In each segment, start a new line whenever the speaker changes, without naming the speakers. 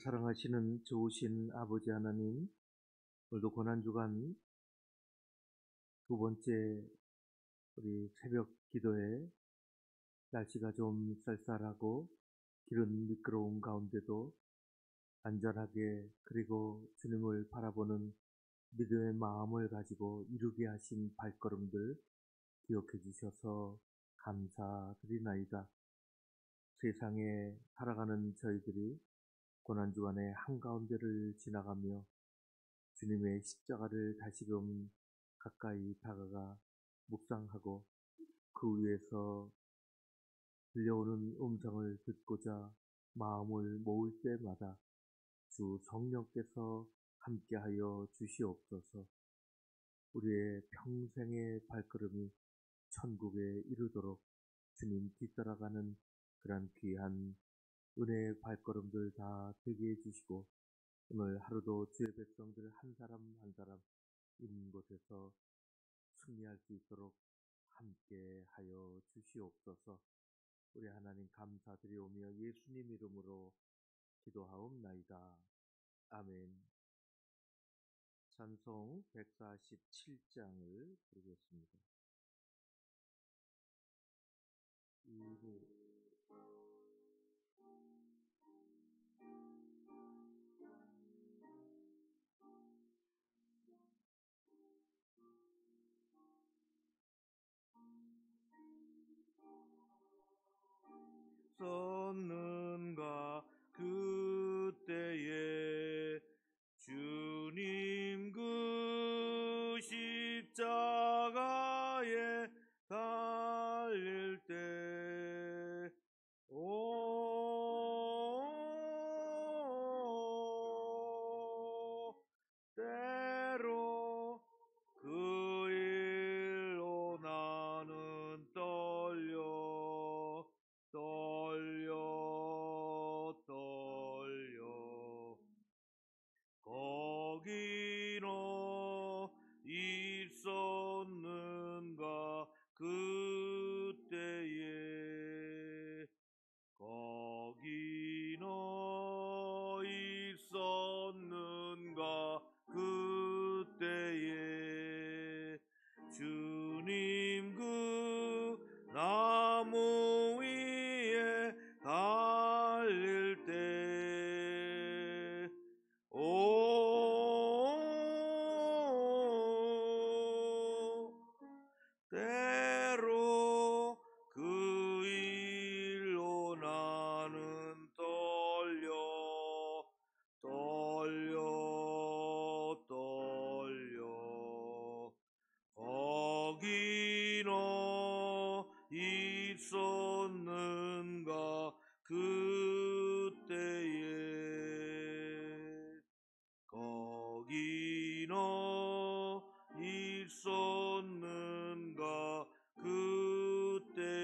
사랑하시는 좋으신 아버지 하나님, 오늘도 고난주간 두 번째 우리 새벽 기도에 날씨가 좀 쌀쌀하고 길은 미끄러운 가운데도 안전하게 그리고 주님을 바라보는 믿음의 마음을 가지고 이루게 하신 발걸음들 기억해 주셔서 감사드리나이다. 세상에 살아가는 저희들이 고난주간의 한가운데를 지나가며 주님의 십자가를 다시금 가까이 다가가 묵상하고 그 위에서 들려오는 음성을 듣고자 마음을 모을 때마다 주 성령께서 함께하여 주시옵소서. 우리의 평생의 발걸음이 천국에 이르도록 주님 뒤따라가는 그런 귀한 은혜의 발걸음들 다 되게 해주시고, 오늘 하루도 주의 백성들 한 사람 한 사람 있는 곳에서 승리할 수 있도록 함께 하여 주시옵소서. 우리 하나님 감사드리오며 예수님 이름으로 기도하옵나이다. 아멘. 찬송 147장을 부르겠습니다. 썼는가 그때에 주님 그 십자가에 달릴 때 때로 그 일로 나는 떨려 거기너 있었는가 그때에 거기너 있었는가 그때에 주님 그 나무 위에 달릴 때 때로 그 일로 나는 떨려 거기너 있었는가 그때에 거기너 있었는가 그때에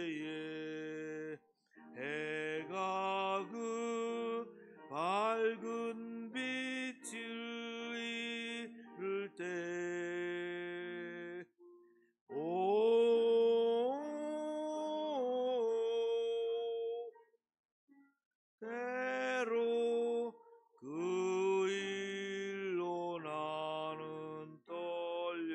해가 그 밝은 빛을 잃을 때 때로 그 일로 나는 떨려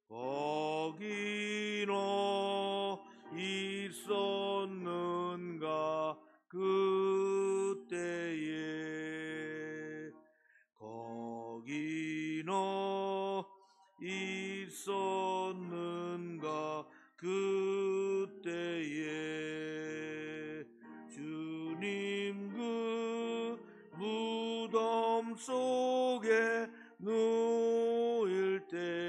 거기너 있었는가 그때에 거기너 있었는가 그때에 주님 그 무덤 속에 누일 때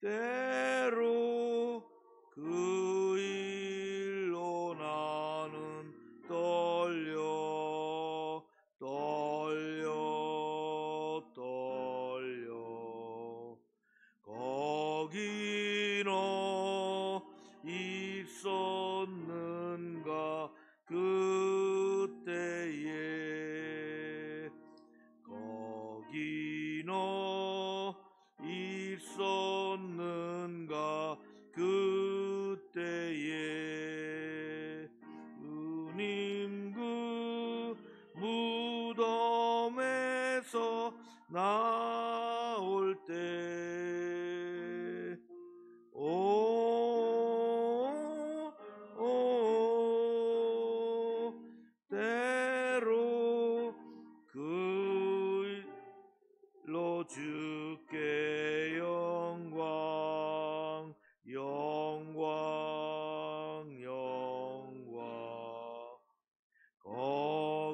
때로 그 일로 나는 떨려 거기너 있었는가 그때에 나올 때 때로 그 일로 주께 영광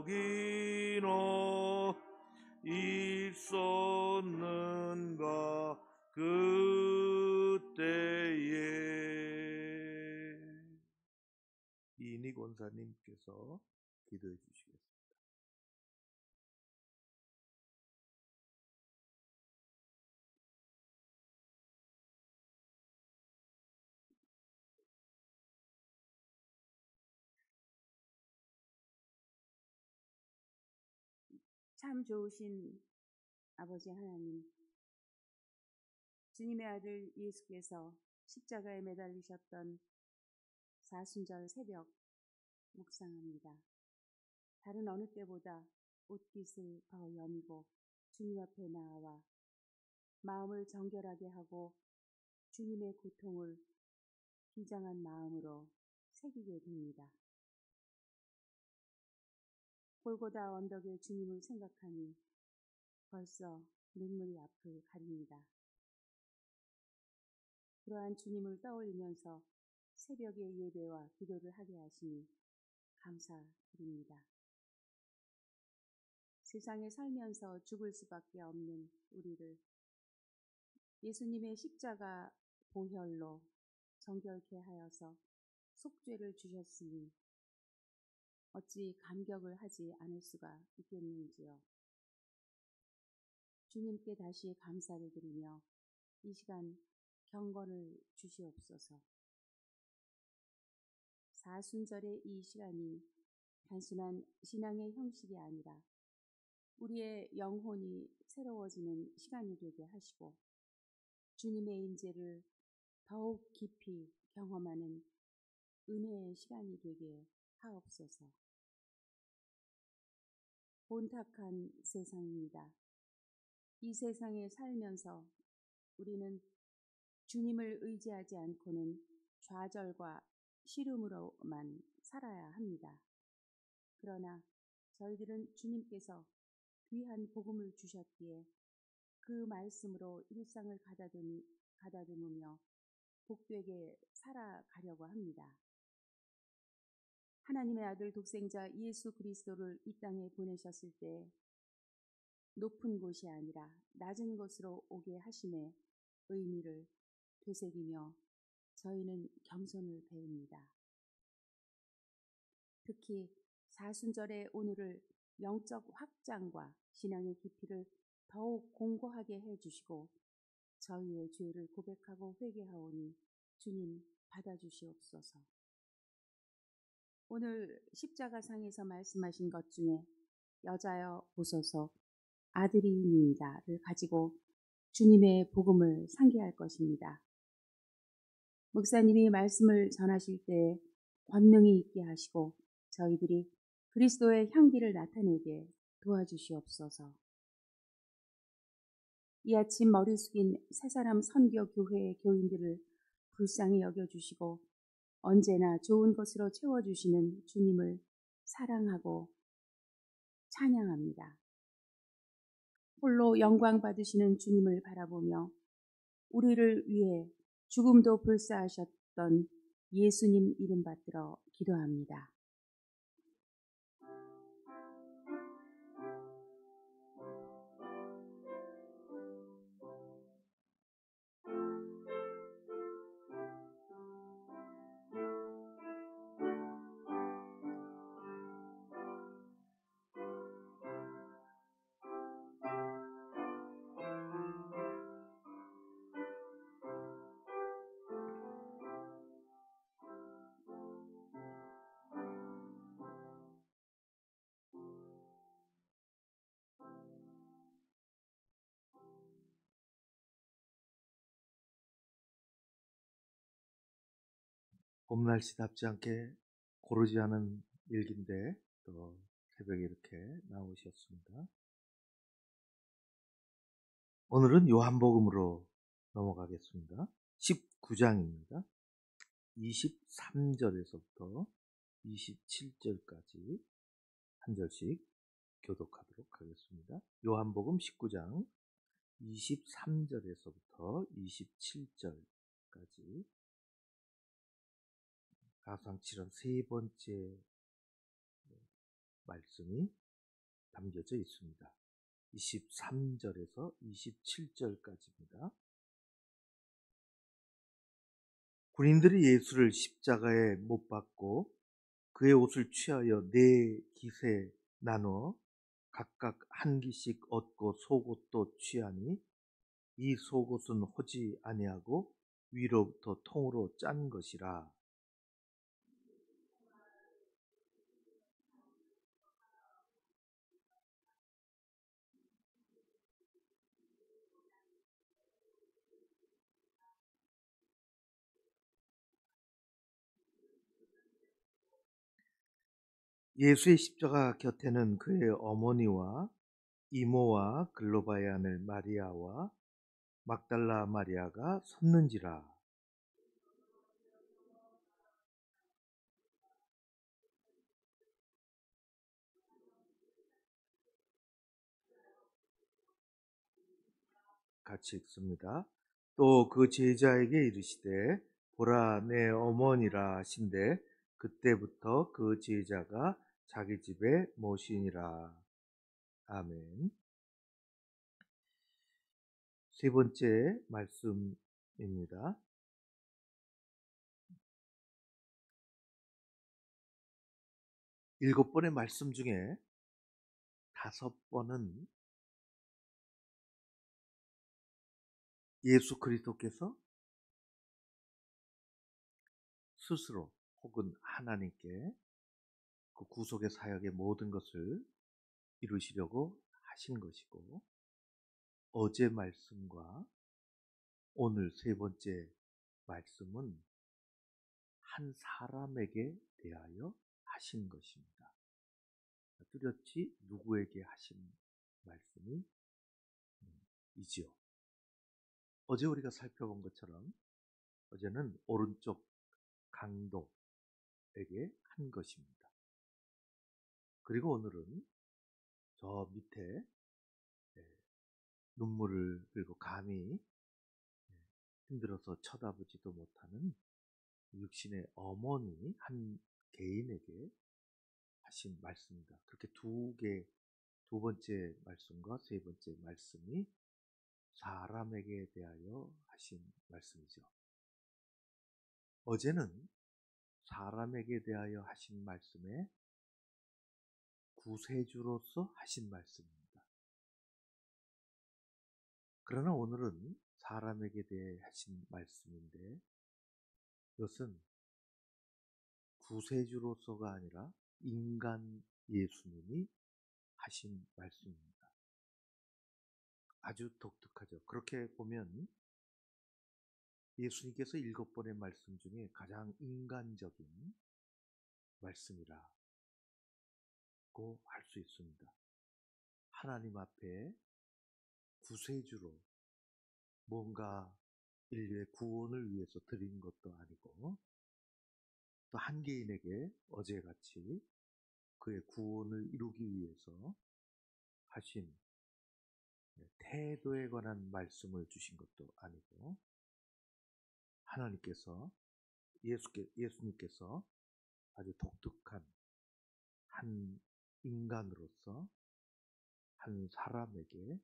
거기 너 있었는가 그때에. 이인희 권사님께서 기도해 주시겠습니다.
참 좋으신 아버지 하나님, 주님의 아들 예수께서 십자가에 매달리셨던 사순절 새벽 묵상합니다. 다른 어느 때보다 옷깃을 더 여미고 주님 앞에 나아와 마음을 정결하게 하고 주님의 고통을 비장한 마음으로 새기게 됩니다. 골고다 언덕의 주님을 생각하니 벌써 눈물이 앞을 가립니다. 그러한 주님을 떠올리면서 새벽의 예배와 기도를 하게 하시니 감사드립니다. 세상에 살면서 죽을 수밖에 없는 우리를 예수님의 십자가 보혈로 정결케 하여서 속죄를 주셨으니 어찌 감격을 하지 않을 수가 있겠는지요. 주님께 다시 감사를 드리며 이 시간 경건을 주시옵소서. 사순절의 이 시간이 단순한 신앙의 형식이 아니라 우리의 영혼이 새로워지는 시간이 되게 하시고 주님의 임재를 더욱 깊이 경험하는 은혜의 시간이 되게 하옵소서. 혼탁한 세상입니다. 이 세상에 살면서 우리는 주님을 의지하지 않고는 좌절과 시름으로만 살아야 합니다. 그러나 저희들은 주님께서 귀한 복음을 주셨기에 그 말씀으로 일상을 가다듬으며 복되게 살아가려고 합니다. 하나님의 아들 독생자 예수 그리스도를 이 땅에 보내셨을 때 높은 곳이 아니라 낮은 곳으로 오게 하심의 의미를 되새기며 저희는 겸손을 배웁니다. 특히 사순절의 오늘을 영적 확장과 신앙의 깊이를 더욱 공고하게 해주시고 저희의 죄를 고백하고 회개하오니 주님 받아주시옵소서. 오늘 십자가상에서 말씀하신 것 중에 여자여 보소서 아들이니이다를 가지고 주님의 복음을 상기할 것입니다. 목사님이 말씀을 전하실 때 권능이 있게 하시고 저희들이 그리스도의 향기를 나타내게 도와주시옵소서. 이 아침 머리 숙인 새사람 선교 교회의 교인들을 불쌍히 여겨주시고 언제나 좋은 것으로 채워주시는 주님을 사랑하고 찬양합니다. 홀로 영광 받으시는 주님을 바라보며 우리를 위해 죽음도 불사하셨던 예수님 이름 받들어 기도합니다.
봄 날씨답지 않게 고르지 않은 일기인데 또 새벽에 이렇게 나오셨습니다. 오늘은 요한복음으로 넘어가겠습니다. 19장입니다. 23절에서부터 27절까지 한 절씩 교독하도록 하겠습니다. 요한복음 19장 23절에서부터 27절까지 가상칠한 세 번째 말씀이 담겨져 있습니다. 23절에서 27절까지입니다. 군인들이 예수를 십자가에 못 박고 그의 옷을 취하여 네 깃에 나누어 각각 한 깃씩 얻고 속옷도 취하니 이 속옷은 호지 아니하고 위로부터 통으로 짠 것이라. 예수의 십자가 곁에는 그의 어머니와 이모와 글로바의 아들 마리아와 막달라 마리아가 섰는지라. 같이 읽습니다. 또 그 제자에게 이르시되 보라 내 어머니라 하신대 그때부터 그 제자가 자기 집에 모시니라. 아멘. 세 번째 말씀입니다. 일곱 번의 말씀 중에 다섯 번은 예수 그리스도께서 스스로 혹은 하나님께 그 구속의 사역의 모든 것을 이루시려고 하신 것이고, 어제 말씀과 오늘 세 번째 말씀은 한 사람에게 대하여 하신 것입니다. 뚜렷이 누구에게 하신 말씀이 이지요. 어제 우리가 살펴본 것처럼 어제는 오른쪽 강도에게 한 것입니다. 그리고 오늘은 저 밑에 눈물을 흘리고 감히 힘들어서 쳐다보지도 못하는 육신의 어머니 한 개인에게 하신 말씀입니다. 그렇게 두 번째 말씀과 세 번째 말씀이 사람에게 대하여 하신 말씀이죠. 어제는 사람에게 대하여 하신 말씀에 구세주로서 하신 말씀입니다. 그러나 오늘은 사람에게 대해 하신 말씀인데 이것은 구세주로서가 아니라 인간 예수님이 하신 말씀입니다. 아주 독특하죠. 그렇게 보면 예수님께서 일곱 번의 말씀 중에 가장 인간적인 말씀이라고 할 수 있습니다. 하나님 앞에 구세주로 뭔가 인류의 구원을 위해서 드린 것도 아니고 또 한 개인에게 어제같이 그의 구원을 이루기 위해서 하신 태도에 관한 말씀을 주신 것도 아니고 하나님께서 예수님께서 아주 독특한 한 인간으로서 한 사람에게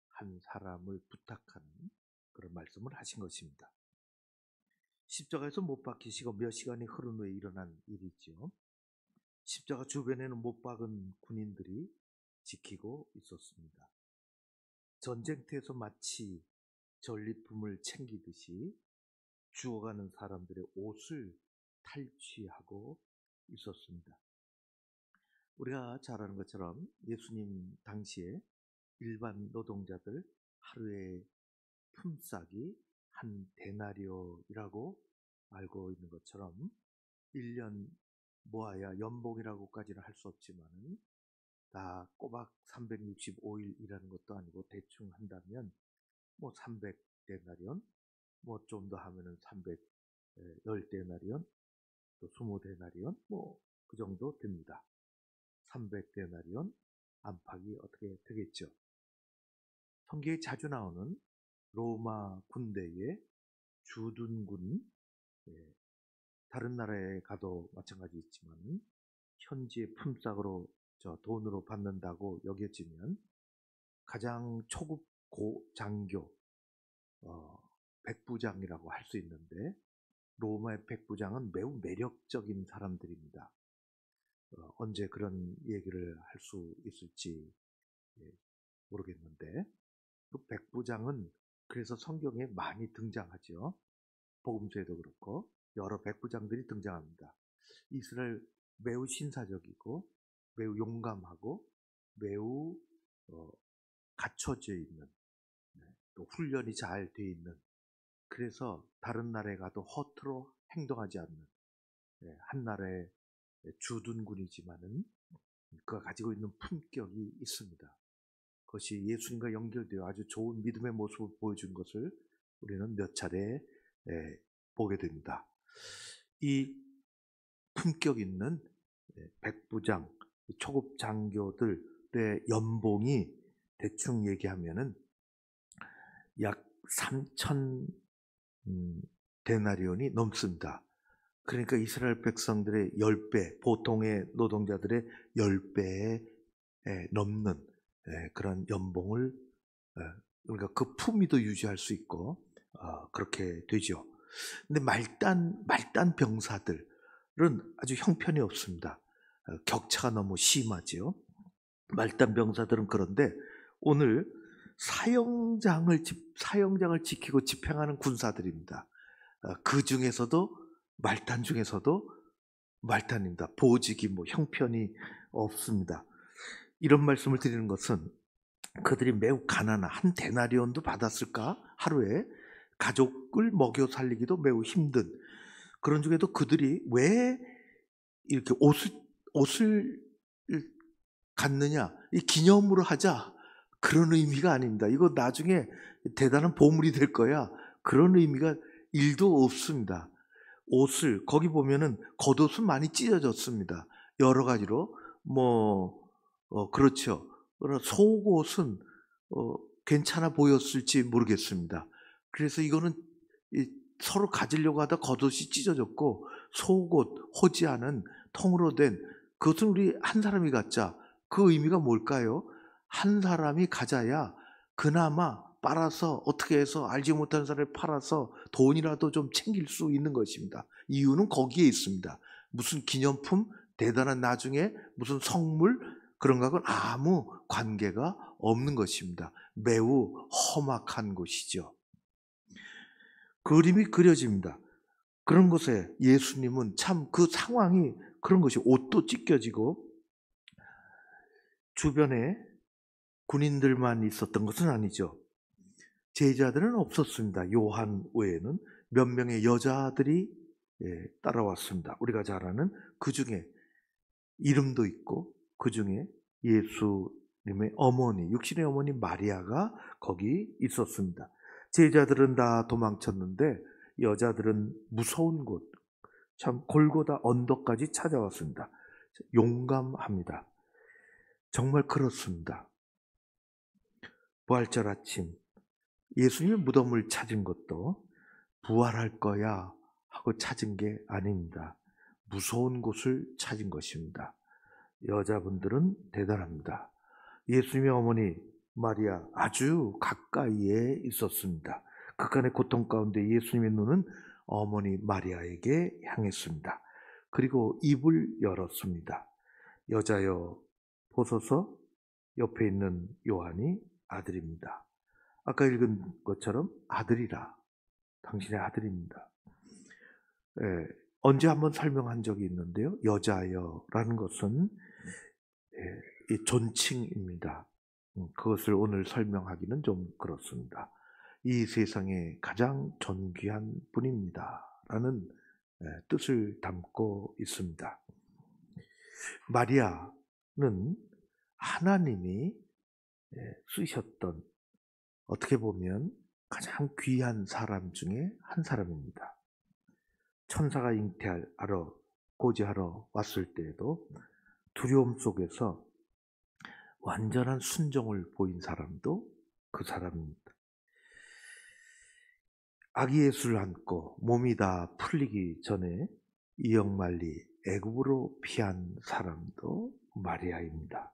한 사람을 부탁하는 그런 말씀을 하신 것입니다. 십자가에서 못 박히시고 몇 시간이 흐른 후에 일어난 일이죠. 십자가 주변에는 못 박은 군인들이 지키고 있었습니다. 전쟁터에서 마치 전리품을 챙기듯이 죽어가는 사람들의 옷을 탈취하고 있었습니다. 우리가 잘 아는 것처럼 예수님 당시에 일반 노동자들 하루의 품삯이 한 데나리오라고 알고 있는 것처럼 1년 모아야 연봉이라고까지는 할 수 없지만 다 꼬박 365일 일하는 것도 아니고 대충 한다면 뭐 300데나리온, 뭐 좀 더 하면은 310데나리온, 또 20데나리온, 뭐 그 정도 됩니다. 300데나리온 안팎이 어떻게 되겠죠? 성경에 자주 나오는 로마 군대의 주둔군, 다른 나라에 가도 마찬가지있지만 현지의 품삯으로 돈으로 받는다고 여겨지면 가장 초급 고장교 백부장이라고 할 수 있는데, 로마의 백부장은 매우 매력적인 사람들입니다. 언제 그런 얘기를 할 수 있을지 모르겠는데, 그 백부장은 그래서 성경에 많이 등장하죠. 복음서에도 그렇고 여러 백부장들이 등장합니다. 이스라엘 매우 신사적이고 매우 용감하고 매우 갖춰져 있는, 또 훈련이 잘 돼 있는, 그래서 다른 나라에 가도 허투루 행동하지 않는 한 나라의 주둔군이지만은 그가 가지고 있는 품격이 있습니다. 그것이 예수님과 연결되어 아주 좋은 믿음의 모습을 보여준 것을 우리는 몇 차례 보게 됩니다. 이 품격 있는 백부장, 초급 장교들의 연봉이 대충 얘기하면은 약 3,000 데나리온이 넘습니다. 그러니까 이스라엘 백성들의 10배, 보통의 노동자들의 10배에 넘는 그런 연봉을, 그러니까 그 품위도 유지할 수 있고 그렇게 되죠. 근데 말단 병사들은 아주 형편이 없습니다. 격차가 너무 심하죠. 말단 병사들은. 그런데 오늘 사형장을 지키고 집행하는 군사들입니다. 그 중에서도 말단 중에서도 말단입니다. 보직이 뭐 형편이 없습니다. 이런 말씀을 드리는 것은 그들이 매우 가난한, 한 데나리온도 받았을까? 하루에 가족을 먹여 살리기도 매우 힘든, 그런 중에도 그들이 왜 이렇게 옷을 갖느냐, 이 기념으로 하자, 그런 의미가 아닙니다. 이거 나중에 대단한 보물이 될 거야, 그런 의미가 1도 없습니다. 옷을, 거기 보면은 겉옷은 많이 찢어졌습니다. 여러 가지로 그렇죠. 그러나 속옷은 괜찮아 보였을지 모르겠습니다. 그래서 이거는 서로 가지려고 하다 겉옷이 찢어졌고, 속옷, 호지하는 통으로 된 그것은 우리 한 사람이 갖자. 그 의미가 뭘까요? 한 사람이 가져야 그나마 빨아서 어떻게 해서 알지 못하는 사람을 팔아서 돈이라도 좀 챙길 수 있는 것입니다. 이유는 거기에 있습니다. 무슨 기념품, 대단한 나중에 무슨 성물, 그런 것은 아무 관계가 없는 것입니다. 매우 험악한 것이죠. 그림이 그려집니다. 그런 것에 예수님은 참 그 상황이 그런 것이, 옷도 찢겨지고 주변에 군인들만 있었던 것은 아니죠. 제자들은 없었습니다. 요한 외에는 몇 명의 여자들이 따라왔습니다. 우리가 잘 아는 그 중에 이름도 있고, 그 중에 예수님의 어머니, 육신의 어머니 마리아가 거기 있었습니다. 제자들은 다 도망쳤는데 여자들은 무서운 곳, 참 골고다 언덕까지 찾아왔습니다. 용감합니다. 정말 그렇습니다. 부활절 아침 예수님의 무덤을 찾은 것도 부활할 거야 하고 찾은 게 아닙니다. 무서운 곳을 찾은 것입니다. 여자분들은 대단합니다. 예수님의 어머니 마리아 아주 가까이에 있었습니다. 극한의 고통 가운데 예수님의 눈은 어머니 마리아에게 향했습니다. 그리고 입을 열었습니다. 여자여 보소서, 옆에 있는 요한이 아들입니다. 아까 읽은 것처럼 아들이라, 당신의 아들입니다. 언제 한번 설명한 적이 있는데요. 여자여라는 것은 이 존칭입니다. 그것을 오늘 설명하기는 좀 그렇습니다. 이 세상에 가장 존귀한 분입니다 라는 뜻을 담고 있습니다. 마리아는 하나님이 쓰셨던, 어떻게 보면 가장 귀한 사람 중에 한 사람입니다. 천사가 잉태하러 고지하러 왔을 때에도 두려움 속에서 완전한 순종을 보인 사람도 그 사람입니다. 아기 예수를 안고 몸이 다 풀리기 전에 이역만리 애굽으로 피한 사람도 마리아입니다.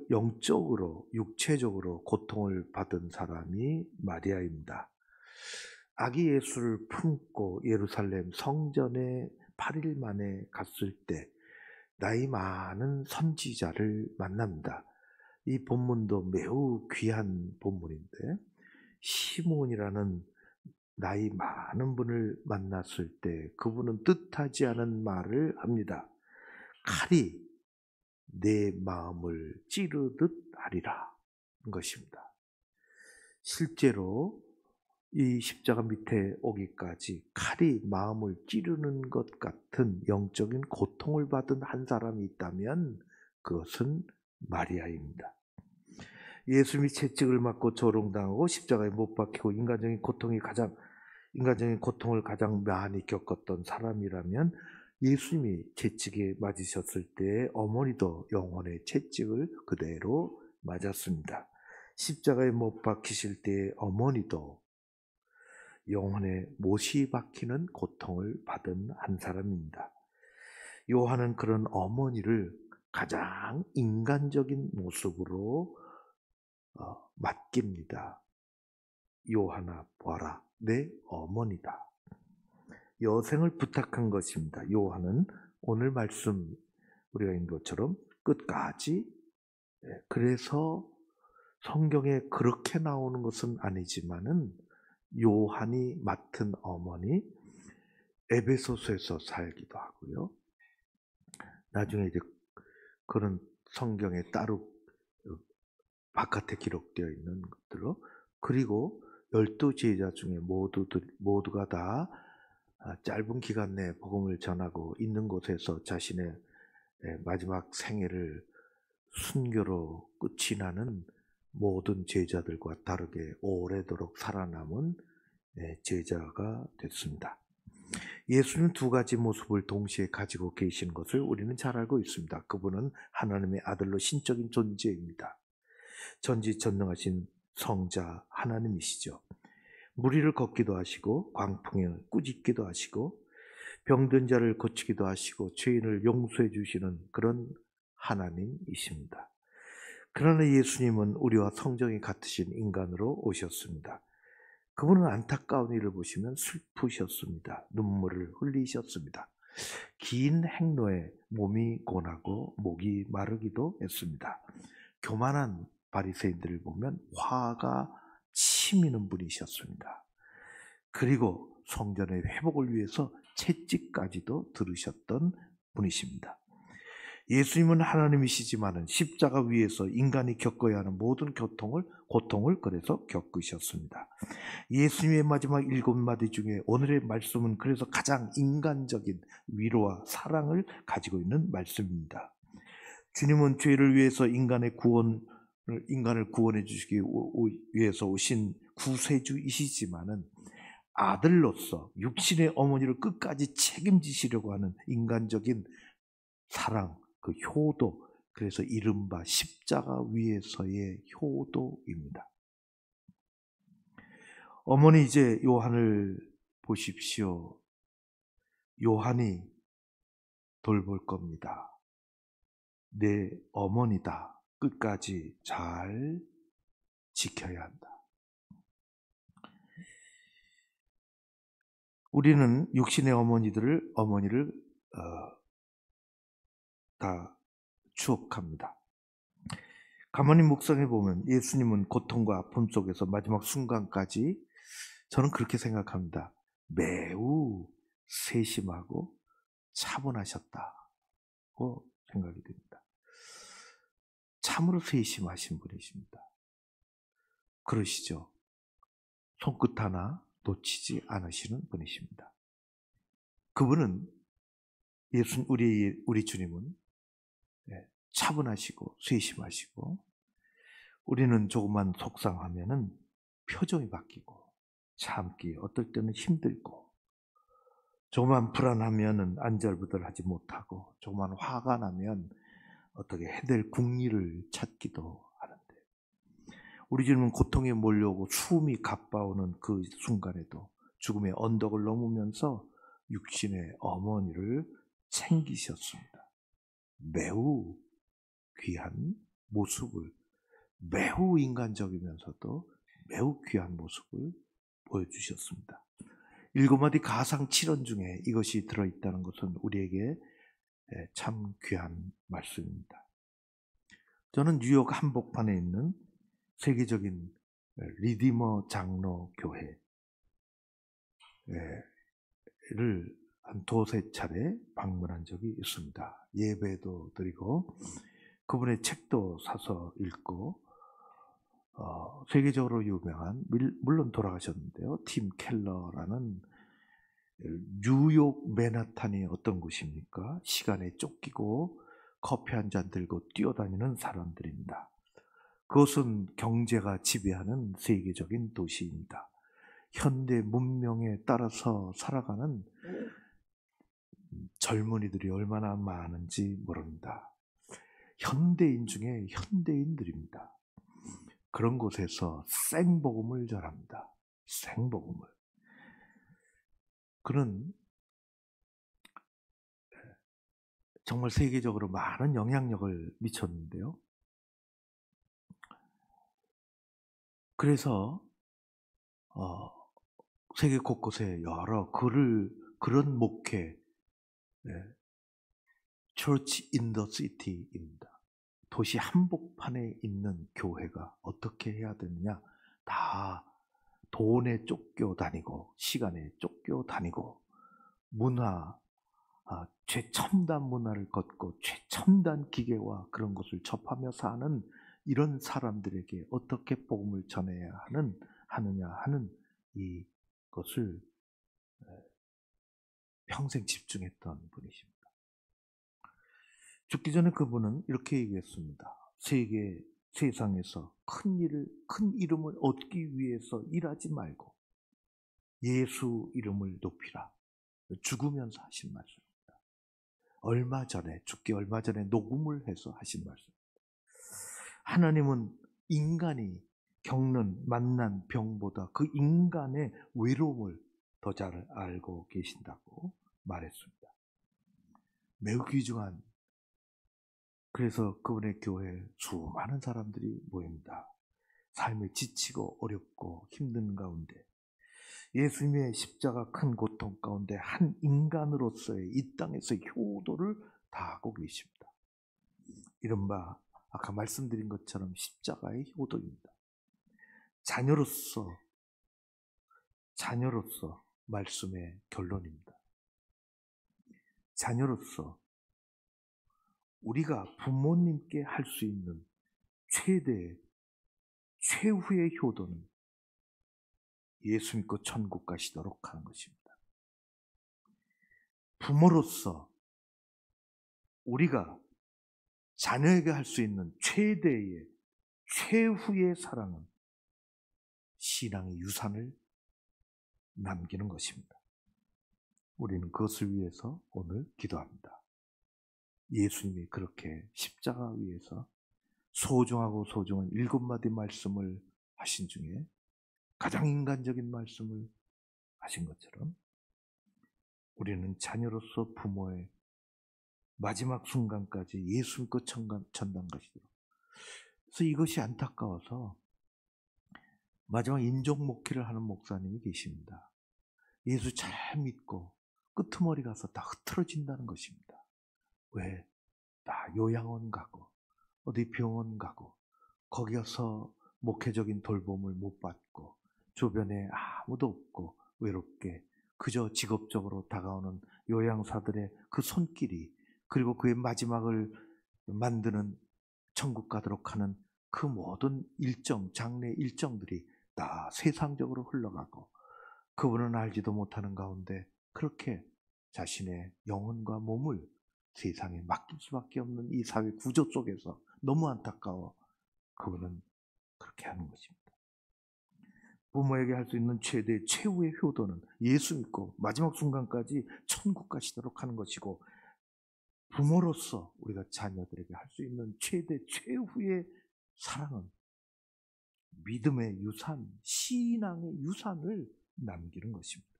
영적으로 육체적으로 고통을 받은 사람이 마리아입니다. 아기 예수를 품고 예루살렘 성전에 8일 만에 갔을 때 나이 많은 선지자를 만납니다. 이 본문도 매우 귀한 본문인데, 시몬이라는 나이 많은 분을 만났을 때 그분은 뜻하지 않은 말을 합니다. 칼이 내 마음을 찌르듯 하리라 것입니다. 실제로 이 십자가 밑에 오기까지 칼이 마음을 찌르는 것 같은 영적인 고통을 받은 한 사람이 있다면 그것은 마리아입니다. 예수님이 채찍을 맞고 조롱당하고 십자가에 못 박히고 인간적인 고통을 가장 많이 겪었던 사람이라면 예수님이 채찍에 맞으셨을 때 어머니도 영혼의 채찍을 그대로 맞았습니다. 십자가에 못 박히실 때 어머니도 영혼의 못이 박히는 고통을 받은 한 사람입니다. 요한은 그런 어머니를 가장 인간적인 모습으로 맡깁니다. 요한아 보아라, 내 어머니다. 여생을 부탁한 것입니다. 요한은 오늘 말씀 우리가 읽은 것처럼 끝까지, 그래서 성경에 그렇게 나오는 것은 아니지만은 요한이 맡은 어머니 에베소서에서 살기도 하고요. 나중에 이제 그런 성경에 따로 바깥에 기록되어 있는 것들로, 그리고 12제자 중에 모두가 다 짧은 기간 내에 복음을 전하고 있는 곳에서 자신의 마지막 생애를 순교로 끝이 나는 모든 제자들과 다르게 오래도록 살아남은 제자가 됐습니다. 예수는 두 가지 모습을 동시에 가지고 계신 것을 우리는 잘 알고 있습니다. 그분은 하나님의 아들로 신적인 존재입니다. 전지전능하신 성자 하나님이시죠. 무리를 걷기도 하시고 광풍에 꾸짖기도 하시고 병든 자를 고치기도 하시고 죄인을 용서해 주시는 그런 하나님이십니다. 그러나 예수님은 우리와 성정이 같으신 인간으로 오셨습니다. 그분은 안타까운 일을 보시면 슬프셨습니다. 눈물을 흘리셨습니다. 긴 행로에 몸이 고나고 목이 마르기도 했습니다. 교만한 바리새인들을 보면 화가 치미는 분이셨습니다. 그리고 성전의 회복을 위해서 채찍까지도 들으셨던 분이십니다. 예수님은 하나님이시지만은 십자가 위에서 인간이 겪어야 하는 모든 고통을 그래서 겪으셨습니다. 예수님의 마지막 7마디 중에 오늘의 말씀은 그래서 가장 인간적인 위로와 사랑을 가지고 있는 말씀입니다. 주님은 죄를 위해서 인간을 구원해 주시기 위해서 오신 구세주이시지만은 아들로서 육신의 어머니를 끝까지 책임지시려고 하는 인간적인 사랑, 그 효도, 그래서 이른바 십자가 위에서의 효도입니다. 어머니 이제 요한을 보십시오. 요한이 돌볼 겁니다. 내 어머니다. 끝까지 잘 지켜야 한다. 우리는 육신의 어머니를 다 추억합니다. 가만히 묵상해 보면 예수님은 고통과 아픔 속에서 마지막 순간까지, 저는 그렇게 생각합니다, 매우 세심하고 차분하셨다고 생각이 됩니다. 참으로 세심하신 분이십니다. 그러시죠? 손끝 하나 놓치지 않으시는 분이십니다. 그분은 우리 주님은 차분하시고 쇄심하시고, 우리는 조금만 속상하면은 표정이 바뀌고 참기 어떨 때는 힘들고, 조금만 불안하면은 안절부절하지 못하고, 조금만 화가 나면 어떻게 해야 될 궁리를 찾기도 하는데, 우리 집은 고통에 몰려오고 숨이 가빠오는 그 순간에도 죽음의 언덕을 넘으면서 육신의 어머니를 챙기셨습니다. 매우 귀한 모습을, 매우 인간적이면서도 매우 귀한 모습을 보여주셨습니다. 7마디 가상 7원 중에 이것이 들어있다는 것은 우리에게 참 귀한 말씀입니다. 저는 뉴욕 한복판에 있는 세계적인 리디머 장로 교회를 한 2-3차례 방문한 적이 있습니다. 예배도 드리고 그분의 책도 사서 읽고, 세계적으로 유명한, 물론 돌아가셨는데요, 팀 켈러라는, 뉴욕 맨하탄이 어떤 곳입니까? 시간에 쫓기고 커피 한 잔 들고 뛰어다니는 사람들입니다. 그것은 경제가 지배하는 세계적인 도시입니다. 현대 문명에 따라서 살아가는 젊은이들이 얼마나 많은지 모릅니다. 현대인 중에 현대인들입니다. 그런 곳에서 생복음을 전합니다. 생복음을. 그는 정말 세계적으로 많은 영향력을 미쳤는데요. 그래서 세계 곳곳에 여러 그런 목회, Church in the City입니다. 도시 한복판에 있는 교회가 어떻게 해야 되느냐, 다 돈에 쫓겨 다니고 시간에 쫓겨 다니고 최첨단 문화를 걷고 최첨단 기계와 그런 것을 접하며 사는 이런 사람들에게 어떻게 복음을 전해야 하느냐 하는 이것을 평생 집중했던 분이십니다. 죽기 전에 그분은 이렇게 얘기했습니다. 세상에서 큰 이름을 얻기 위해서 일하지 말고 예수 이름을 높이라. 죽으면서 하신 말씀입니다. 죽기 얼마 전에 녹음을 해서 하신 말씀입니다. 하나님은 인간이 만난 병보다 그 인간의 외로움을 더 잘 알고 계신다고 말했습니다. 매우 귀중한, 그래서 그분의 교회에 수많은 사람들이 모입니다. 삶에 지치고 어렵고 힘든 가운데 예수님의 십자가 큰 고통 가운데 한 인간으로서의 이 땅에서의 효도를 다하고 계십니다. 이른바 아까 말씀드린 것처럼 십자가의 효도입니다. 자녀로서 말씀의 결론입니다. 자녀로서 우리가 부모님께 할 수 있는 최후의 효도는 예수 믿고 천국 가시도록 하는 것입니다. 부모로서 우리가 자녀에게 할 수 있는 최후의 사랑은 신앙의 유산을 남기는 것입니다. 우리는 그것을 위해서 오늘 기도합니다. 예수님이 그렇게 십자가 위에서 소중한 7마디 말씀을 하신 중에 가장 인간적인 말씀을 하신 것처럼 우리는 자녀로서 부모의 마지막 순간까지 예수 믿고 천당 가시도록. 그래서 이것이 안타까워서 마지막 인종 목회를 하는 목사님이 계십니다. 예수 잘 믿고 끄트머리 가서 다 흐트러진다는 것입니다. 왜? 다 요양원 가고 어디 병원 가고 거기 가서 목회적인 돌봄을 못 받고 주변에 아무도 없고 외롭게 그저 직업적으로 다가오는 요양사들의 그 손길이, 그리고 그의 마지막을 만드는 천국 가도록 하는 그 모든 장례 일정들이 다 세상적으로 흘러가고 그분은 알지도 못하는 가운데 그렇게 자신의 영혼과 몸을 세상에 맡길 수밖에 없는 이 사회 구조 속에서 너무 안타까워 그분은 그렇게 하는 것입니다. 부모에게 할 수 있는 최후의 효도는 예수 믿고 마지막 순간까지 천국 가시도록 하는 것이고, 부모로서 우리가 자녀들에게 할 수 있는 최후의 사랑은 믿음의 유산, 신앙의 유산을 남기는 것입니다.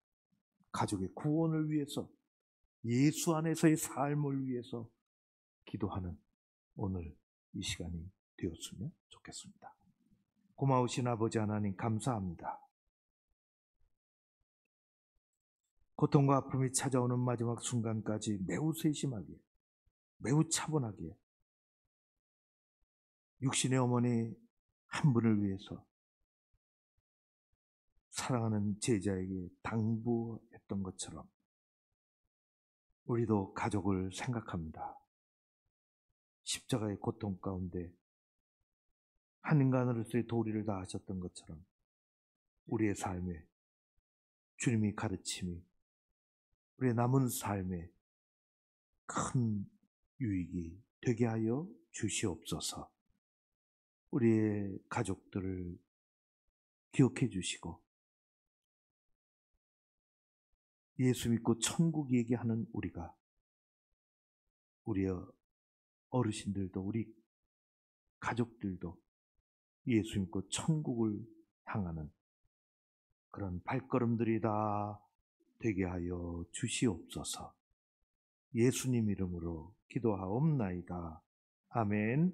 가족의 구원을 위해서, 예수 안에서의 삶을 위해서 기도하는 오늘 이 시간이 되었으면 좋겠습니다. 고마우신 아버지 하나님, 감사합니다. 고통과 아픔이 찾아오는 마지막 순간까지 매우 세심하게, 매우 차분하게 육신의 어머니 한 분을 위해서 사랑하는 제자에게 당부했던 것처럼 우리도 가족을 생각합니다. 십자가의 고통 가운데 한 인간으로서의 도리를 다하셨던 것처럼 우리의 삶에 주님이 가르침이 우리의 남은 삶에 큰 유익이 되게 하여 주시옵소서. 우리의 가족들을 기억해 주시고 예수 믿고 천국 얘기하는 우리가, 우리의 어르신들도 우리 가족들도 예수 믿고 천국을 향하는 그런 발걸음들이 다 되게 하여 주시옵소서. 예수님 이름으로 기도하옵나이다. 아멘.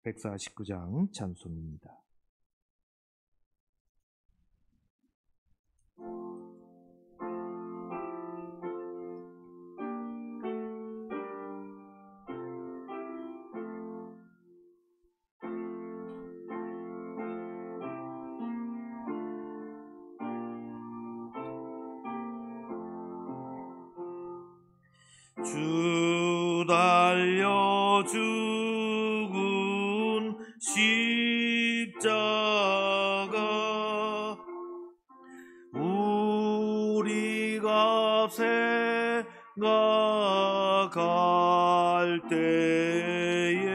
149장 찬송입니다.
주 달려 죽은 십자가 우리가 생각할 때에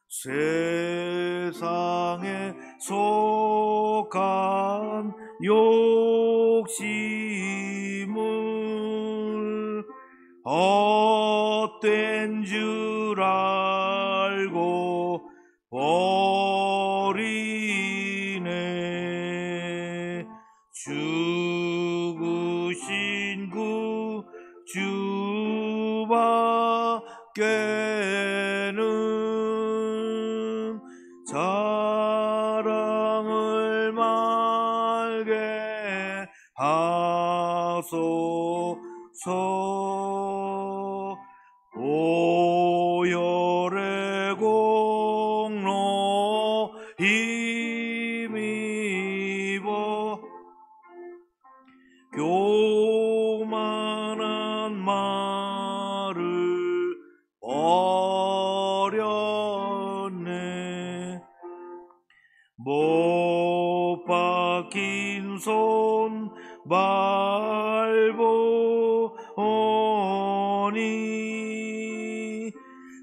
세상에 속한 욕심을 헛된 줄 알고 버리네. 죽으신 그 주밖에는 자랑을 말게 하소서. 오열의 공로 힘입어 교만한 말을 버렸네. 못 박힌 손 밟으니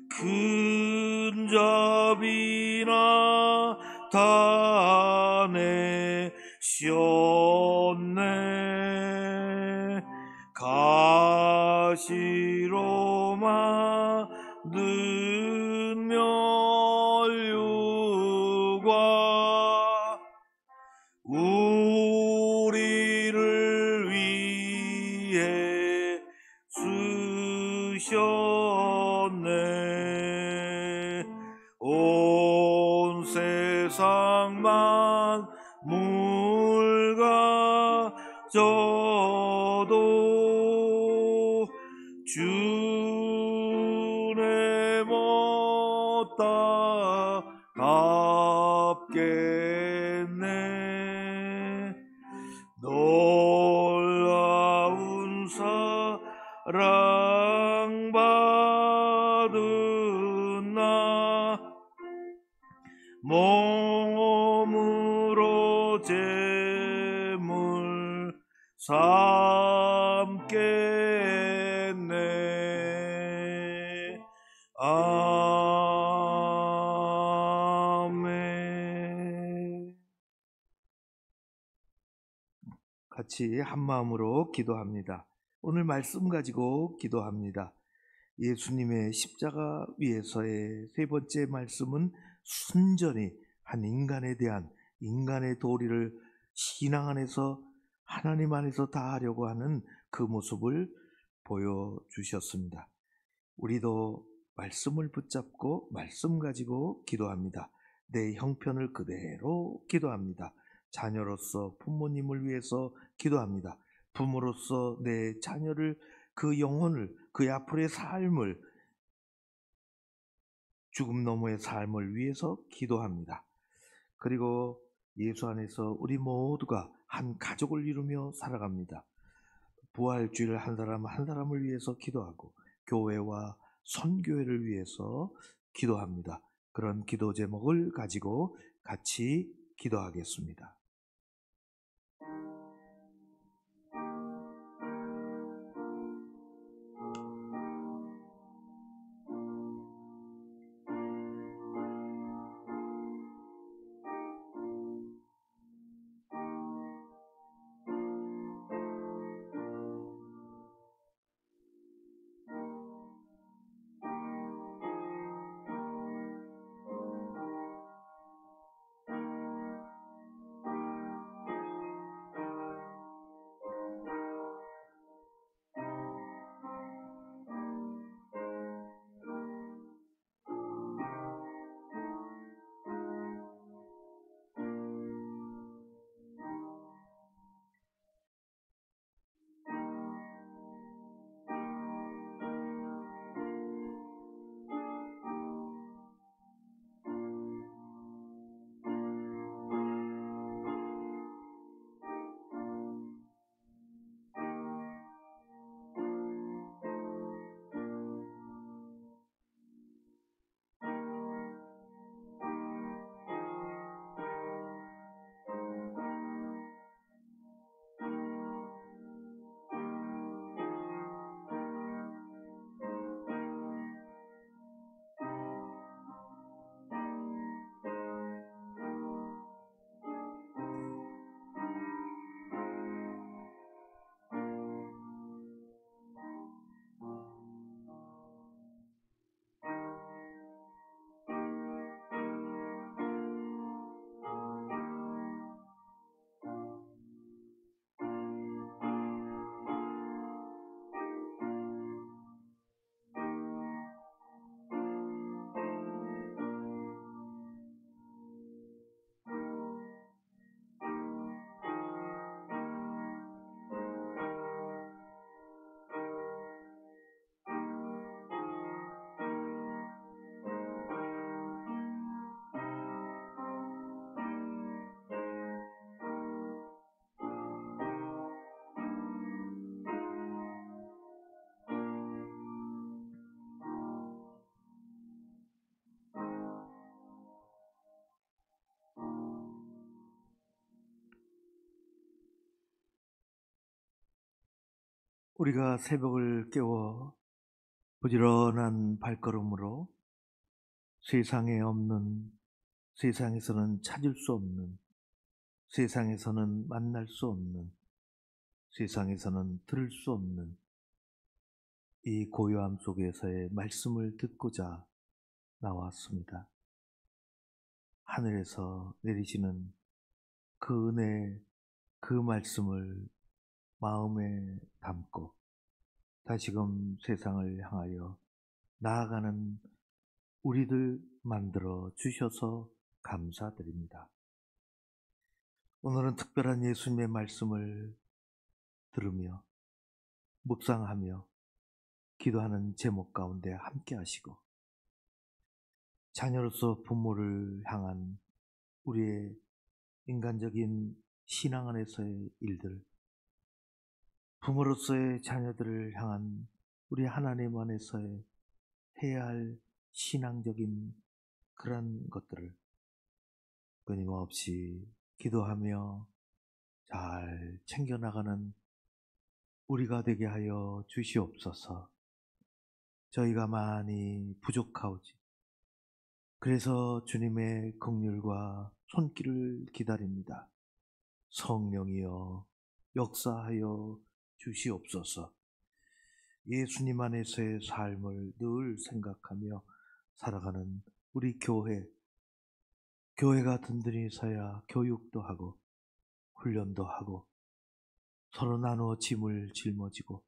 큰 잡이나 다 내셨네. 가시로 만든 면류관 우리를 위해 쓰셨네. 온 세상 만물 가져도 주내 못다 갚겠네. 놀라운 사랑받은 나 몸으로 제물 삼겠네.
같이 한 마음으로 기도합니다. 오늘 말씀 가지고 기도합니다. 예수님의 십자가 위에서의 세 번째 말씀은 순전히 한 인간에 대한 인간의 도리를 신앙 안에서 하나님 안에서 다하려고 하는 그 모습을 보여주셨습니다. 우리도 말씀을 붙잡고 말씀 가지고 기도합니다. 내 형편을 그대로 기도합니다. 자녀로서 부모님을 위해서 기도합니다. 부모로서 내 자녀를, 그 영혼을, 그의 앞으로의 삶을, 죽음 너머의 삶을 위해서 기도합니다. 그리고 예수 안에서 우리 모두가 한 가족을 이루며 살아갑니다. 부활주일 한 사람 한 사람을 위해서 기도하고 교회와 선교회를 위해서 기도합니다. 그런 기도 제목을 가지고 같이 기도하겠습니다. 우리가 새벽을 깨워 부지런한 발걸음으로 세상에 없는, 세상에서는 찾을 수 없는, 세상에서는 만날 수 없는, 세상에서는 들을 수 없는 이 고요함 속에서의 말씀을 듣고자 나왔습니다. 하늘에서 내리시는 그 은혜, 그 말씀을 마음에 담고 다시금 세상을 향하여 나아가는 우리들 만들어 주셔서 감사드립니다. 오늘은 특별한 예수님의 말씀을 들으며 묵상하며 기도하는 제목 가운데 함께 하시고, 자녀로서 부모를 향한 우리의 인간적인 신앙 안에서의 일들, 부모로서의 자녀들을 향한 우리 하나님 안에서의 해야 할 신앙적인 그런 것들을 끊임없이 기도하며 잘 챙겨나가는 우리가 되게 하여 주시옵소서. 저희가 많이 부족하오지. 그래서 주님의 긍휼과 손길을 기다립니다. 성령이여 역사하여 주시옵소서. 예수님 안에서의 삶을 늘 생각하며 살아가는 우리 교회가 든든히 서야 교육도 하고 훈련도 하고 서로 나누어 짐을 짊어지고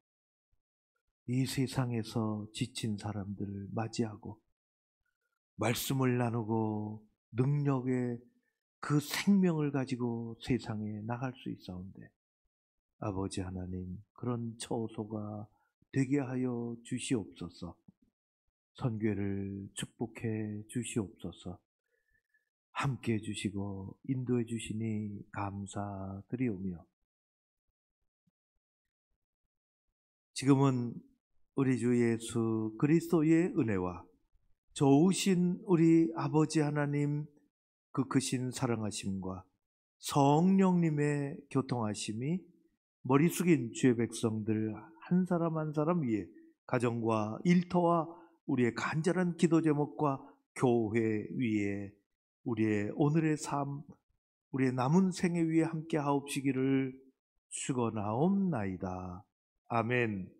이 세상에서 지친 사람들을 맞이하고 말씀을 나누고 능력의 그 생명을 가지고 세상에 나갈 수 있사온데 아버지 하나님, 그런 처소가 되게 하여 주시옵소서. 선교회를 축복해 주시옵소서. 함께 해주시고 인도해 주시니 감사드리오며, 지금은 우리 주 예수 그리스도의 은혜와 좋으신 우리 아버지 하나님 그 크신 사랑하심과 성령님의 교통하심이 머리 숙인 주의 백성들 한 사람 한 사람 위에, 가정과 일터와 우리의 간절한 기도 제목과 교회 위에, 우리의 오늘의 삶, 우리의 남은 생애 위에 함께 하옵시기를 축원하옵나이다. 아멘.